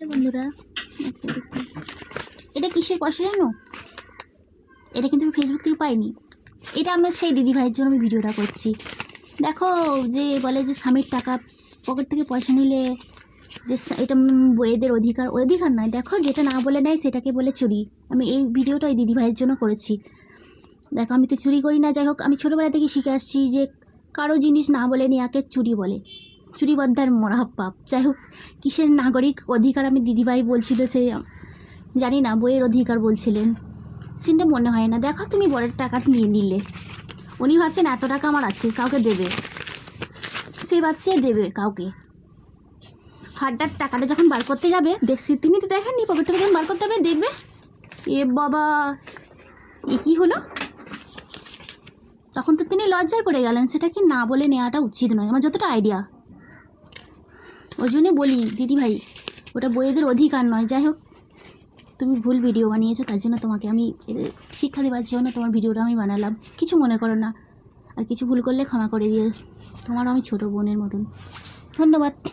বন্ধুরা, এটা কিসের পয়সা জানো? এটা কিন্তু আমি ফেসবুক থেকে পাইনি। এটা আমার সেই দিদি ভাইয়ের জন্য আমি ভিডিওটা করছি। দেখো, যে বলে যে স্বামীর টাকা পকেট থেকে পয়সা নিলে যে এটা বইয়েদের অধিকার অধিকার নয়। দেখো, যেটা না বলে নেয় সেটাকে বলে চুরি। আমি এই ভিডিওটা ওই দিদি ভাইয়ের জন্য করেছি। দেখো, আমি তো চুরি করি না। যাই হোক, আমি ছোটোবেলা থেকে শিখে আসছি যে কারো জিনিস না বলে নেওয়াকে চুরি বলে। চুরি বদ্দার মরা পাপ। যাই হোক, কিসের নাগরিক অধিকার আমি দিদিভাই বলছিল, সে জানি না, বইয়ের অধিকার বলছিলেন। সিনটা মনে হয় না। দেখো, তুমি বরের টাকা নিয়ে নিলে, উনি ভাবছেন এত টাকা আমার আছে, কাউকে দেবে। সে ভাবছে দেবে কাউকে। হাড্ডার টাকাটা যখন বার করতে যাবে, দেখছি তিনি তো দেখেননি, পকেট থেকে যখন বার করতে হবে দেখবে, এ বাবা, এ কী হলো? তখন তো তিনি লজ্জায় পড়ে গেলেন। সেটা কি না বলে নেওয়াটা উচিত নয়, আমার যতটা আইডিয়া। ওই জন্যে বলি দিদি ভাই, ওটা বইয়েদের অধিকার নয়। যাই হোক, তুমি ভুল ভিডিও বানিয়েছো, তার জন্য তোমাকে আমি শিক্ষা দেওয়ার জন্য তোমার ভিডিওটা আমি বানালাম। কিছু মনে করো না, আর কিছু ভুল করলে ক্ষমা করে দিয়ে, তোমারও আমি ছোটো বোনের মতন। ধন্যবাদ।